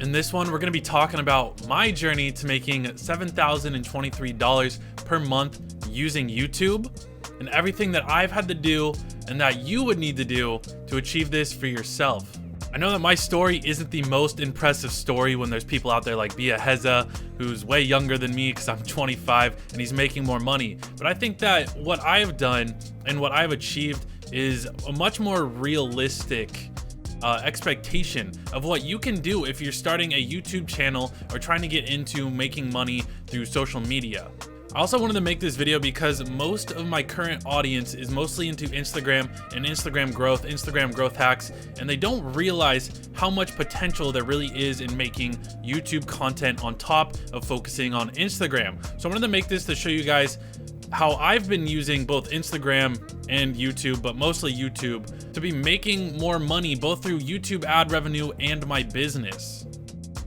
In this one, we're going to be talking about my journey to making $7,023 per month using YouTube and everything that I've had to do and that you would need to do to achieve this for yourself. I know that my story isn't the most impressive story when there's people out there like Bia Heza, who's way younger than me because I'm 25 and he's making more money. But I think that what I've done and what I've achieved is a much more realistic expectation of what you can do if you're starting a YouTube channel or trying to get into making money through social media. I also wanted to make this video because most of my current audience is mostly into Instagram and Instagram growth hacks, and they don't realize how much potential there really is in making YouTube content on top of focusing on Instagram. So I wanted to make this to show you guys how I've been using both Instagram and YouTube, but mostly YouTube, to be making more money both through YouTube ad revenue and my business.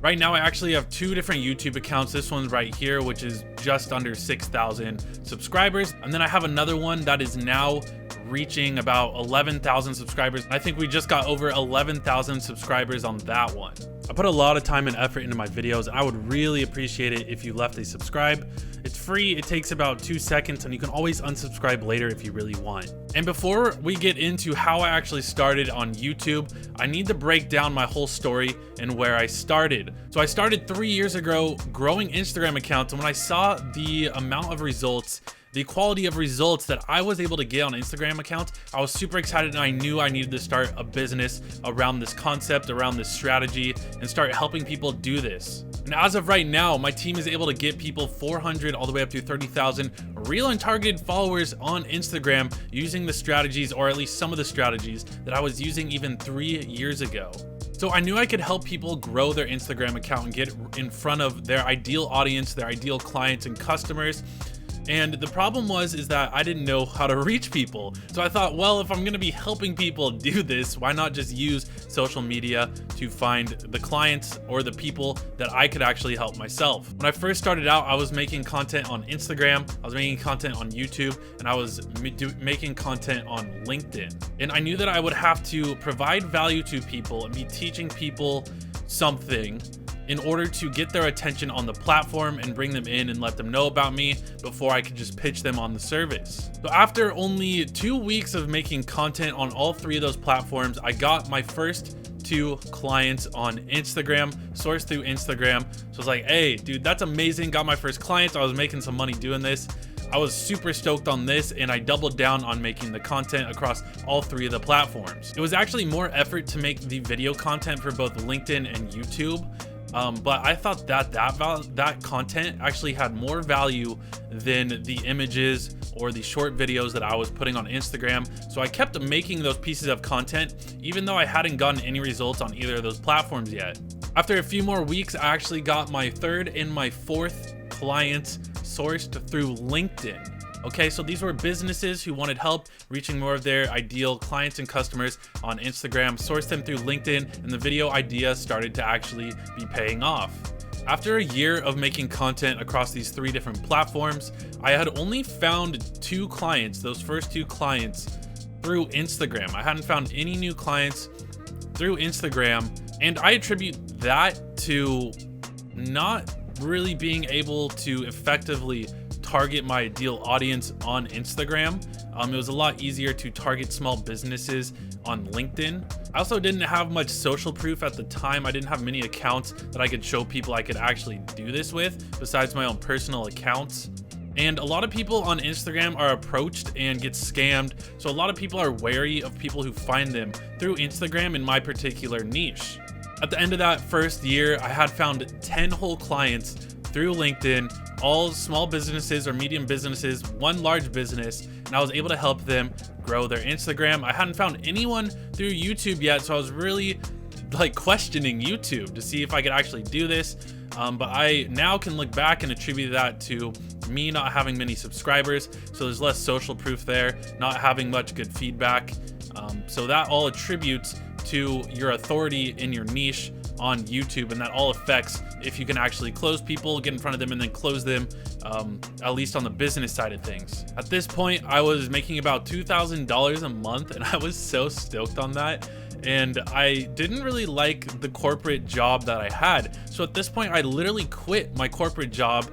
Right now, I actually have two different YouTube accounts. This one's right here, which is just under 6,000 subscribers. And then I have another one that is now reaching about 11,000 subscribers. I think we just got over 11,000 subscribers on that one. I put a lot of time and effort into my videos, and I would really appreciate it if you left a subscribe. It's free, it takes about 2 seconds, and you can always unsubscribe later if you really want. And before we get into how I actually started on YouTube, I need to break down my whole story and where I started. So I started 3 years ago growing Instagram accounts, and when I saw the amount of results, the quality of results that I was able to get on Instagram accounts, I was super excited, and I knew I needed to start a business around this concept, around this strategy, and start helping people do this. And as of right now, my team is able to get people 400 all the way up to 30,000 real and targeted followers on Instagram using the strategies, or at least some of the strategies that I was using even 3 years ago. So I knew I could help people grow their Instagram account and get in front of their ideal audience, their ideal clients and customers. And the problem is that I didn't know how to reach people. So I thought, well, if I'm gonna be helping people do this, why not just use social media to find the clients or the people that I could actually help myself. When I first started out, I was making content on Instagram, I was making content on YouTube, and I was making content on LinkedIn. And I knew that I would have to provide value to people and be teaching people something in order to get their attention on the platform and bring them in and let them know about me before I could just pitch them on the service. So after only 2 weeks of making content on all 3 of those platforms, I got my first 2 clients on Instagram, sourced through Instagram. So I was like, hey, dude, that's amazing. Got my first clients. I was making some money doing this. I was super stoked on this, and I doubled down on making the content across all 3 of the platforms. It was actually more effort to make the video content for both LinkedIn and YouTube. But I thought that content actually had more value than the images or the short videos that I was putting on Instagram. So I kept making those pieces of content, even though I hadn't gotten any results on either of those platforms yet. After a few more weeks, I actually got my 3rd and my 4th clients sourced through LinkedIn. Okay, so these were businesses who wanted help reaching more of their ideal clients and customers on Instagram, sourced them through LinkedIn, and the video idea started to actually be paying off. After a year of making content across these 3 different platforms, I had only found 2 clients, those first 2 clients, through Instagram. I hadn't found any new clients through Instagram, and I attribute that to not really being able to effectively target my ideal audience on Instagram. It was a lot easier to target small businesses on LinkedIn. I also didn't have much social proof at the time. I didn't have many accounts that I could show people I could actually do this with besides my own personal accounts. And a lot of people on Instagram are approached and get scammed. So a lot of people are wary of people who find them through Instagram in my particular niche. At the end of that first year, I had found 10 whole clients through LinkedIn, all small businesses or medium businesses, 1 large business, and I was able to help them grow their Instagram. I hadn't found anyone through YouTube yet, so I was really questioning YouTube to see if I could actually do this. But I now can look back and attribute that to me not having many subscribers, so there's less social proof there, not having much good feedback. So that all attributes to your authority in your niche on YouTube, and that all affects if you can actually close people, get in front of them, and then close them, at least on the business side of things. At this point, I was making about $2,000 a month, and I was so stoked on that. and I didn't really like the corporate job that I had. So at this point, I literally quit my corporate job,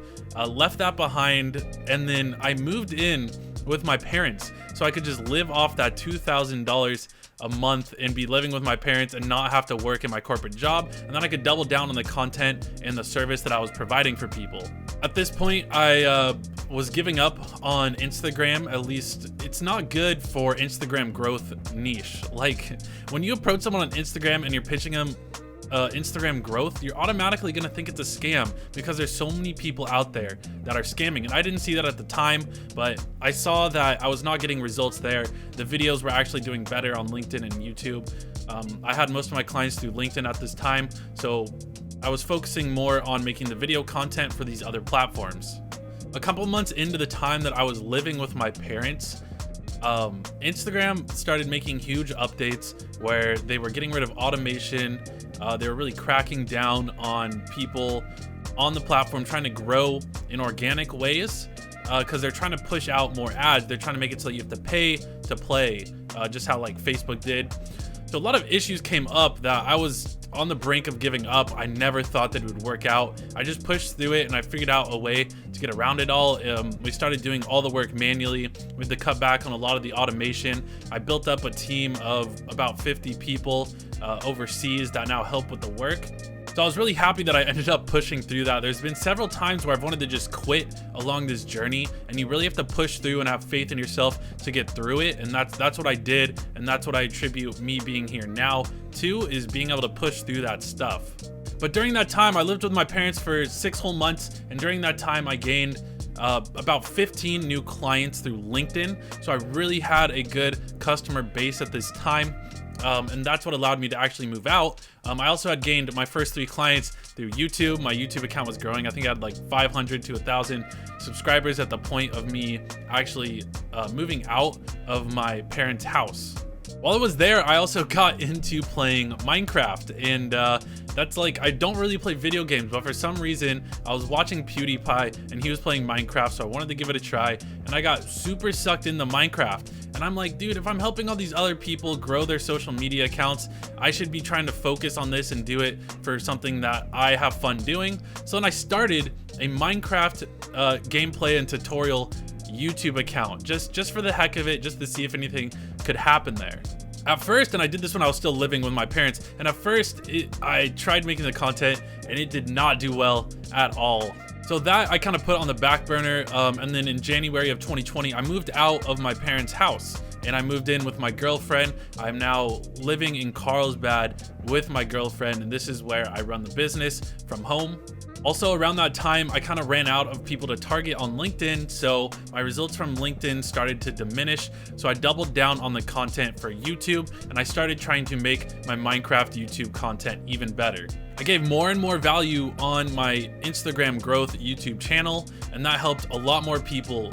left that behind, and then I moved in with my parents so I could just live off that $2,000 a month and be living with my parents and not have to work in my corporate job, and then I could double down on the content and the service that I was providing for people. At this point, I was giving up on Instagram. At least it's not good for Instagram growth niche. Like, when you approach someone on Instagram and you're pitching them Instagram growth, you're automatically gonna think it's a scam because there's so many people out there that are scamming. And I didn't see that at the time, but I saw that I was not getting results there. The videos were actually doing better on LinkedIn and YouTube. I had most of my clients through LinkedIn at this time, so I was focusing more on making the video content for these other platforms. A couple months into the time that I was living with my parents, Instagram started making huge updates where they were getting rid of automation. They were really cracking down on people on the platform trying to grow in organic ways, because they're trying to push out more ads. They're trying to make it so you have to pay to play, just how like Facebook did. So a lot of issues came up that I was on the brink of giving up. I never thought that it would work out. I just pushed through it and I figured out a way to get around it all. We started doing all the work manually. We had to cut back on a lot of the automation. I built up a team of about 50 people overseas that now help with the work. So I was really happy that I ended up pushing through that. There's been several times where I've wanted to just quit along this journey, and you really have to push through and have faith in yourself to get through it. And that's what I did, and that's what I attribute me being here now to, is being able to push through that stuff. But during that time, I lived with my parents for 6 whole months, and during that time I gained about 15 new clients through LinkedIn. So I really had a good customer base at this time. And that's what allowed me to actually move out. I also had gained my first 3 clients through YouTube. My YouTube account was growing. I think I had like 500 to 1,000 subscribers at the point of me actually moving out of my parents' house. While I was there, I also got into playing Minecraft, and that's like, I don't really play video games, but for some reason I was watching PewDiePie and he was playing Minecraft, so I wanted to give it a try, and I got super sucked into Minecraft. And I'm like, dude, if I'm helping all these other people grow their social media accounts, I should be trying to focus on this and do it for something that I have fun doing. So then I started a Minecraft gameplay and tutorial YouTube account, just for the heck of it, just to see if anything could happen there. At first, and I did this when I was still living with my parents, and at first I tried making the content and it did not do well at all. So that I kind of put on the back burner, and then in January of 2020, I moved out of my parents' house and I moved in with my girlfriend. I'm now living in Carlsbad with my girlfriend, and this is where I run the business from home. Also, around that time, I kind of ran out of people to target on LinkedIn, so my results from LinkedIn started to diminish. So I doubled down on the content for YouTube, and I started trying to make my Minecraft YouTube content even better. I gave more and more value on my Instagram growth YouTube channel, and that helped a lot more people,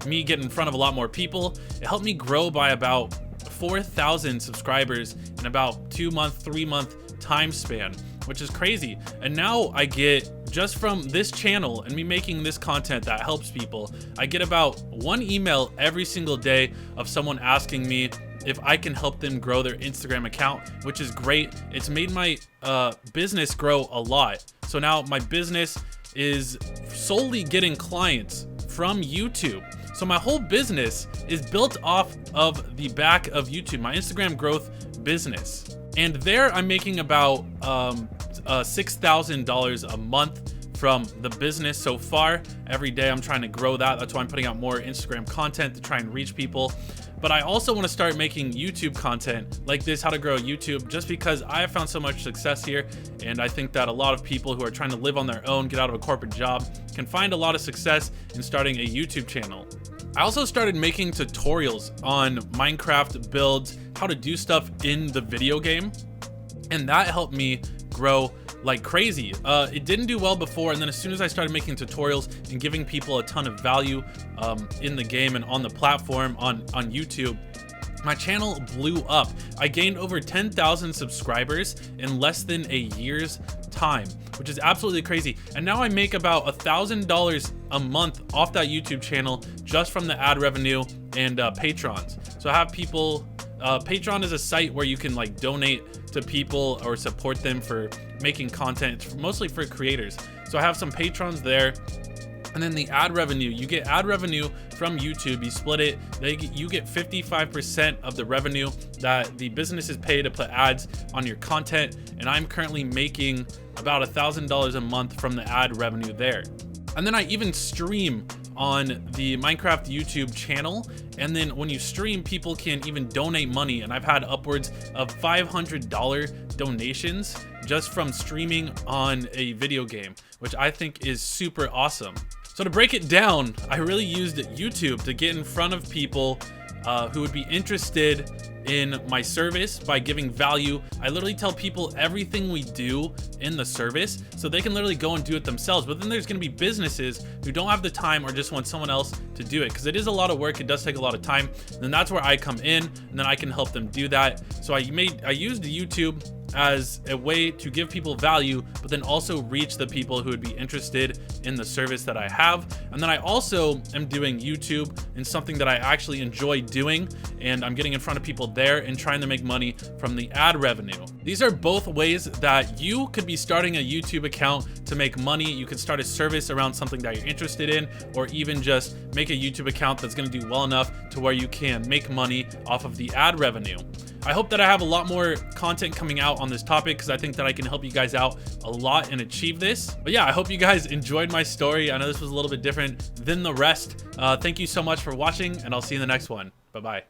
me get in front of a lot more people. It helped me grow by about 4,000 subscribers in about 2-month, 3-month time span, which is crazy. And now I get, just from this channel and me making this content that helps people, I get about 1 email every single day of someone asking me if I can help them grow their Instagram account, which is great. It's made my business grow a lot. So now my business is solely getting clients from YouTube. So my whole business is built off of the back of YouTube, my Instagram growth business. And there I'm making about $6,000 a month from the business so far. Every day I'm trying to grow that. That's why I'm putting out more Instagram content to try and reach people. But I also want to start making YouTube content like this, how to grow YouTube, just because I have found so much success here. And I think that a lot of people who are trying to live on their own, get out of a corporate job, can find a lot of success in starting a YouTube channel. I also started making tutorials on Minecraft builds, how to do stuff in the video game, and that helped me grow like crazy. It didn't do well before, and then as soon as I started making tutorials and giving people a ton of value in the game and on the platform on YouTube, my channel blew up. I gained over 10,000 subscribers in less than a year's time, which is absolutely crazy. And now I make about $1,000 a month off that YouTube channel just from the ad revenue and patrons. So I have people Patreon is a site where you can like donate to people or support them for making content. It's mostly for creators. So I have some patrons there. And then the ad revenue, you get ad revenue from YouTube. You split it, you get 55% of the revenue that the businesses pay to put ads on your content. And I'm currently making about $1,000 a month from the ad revenue there. And then I even stream on the Minecraft YouTube channel. And then when you stream, people can even donate money. And I've had upwards of $500 donations just from streaming on a video game, which I think is super awesome. So to break it down, I really used YouTube to get in front of people who would be interested in my service by giving value. I literally tell people everything we do in the service so they can literally go and do it themselves. But then there's going to be businesses who don't have the time or just want someone else to do it, because it is a lot of work. It does take a lot of time. And then that's where I come in, and then I can help them do that. So I used YouTube as a way to give people value, but then also reach the people who would be interested in the service that I have. And then I also am doing YouTube and something that I actually enjoy doing, and I'm getting in front of people there and trying to make money from the ad revenue. These are both ways that you could be starting a YouTube account to make money. You could start a service around something that you're interested in, or even just make a YouTube account that's going to do well enough to where you can make money off of the ad revenue. I hope that I have a lot more content coming out on this topic, because I think that I can help you guys out a lot and achieve this. But yeah, I hope you guys enjoyed my story. I know this was a little bit different than the rest. Thank you so much for watching, and I'll see you in the next one. Bye-bye.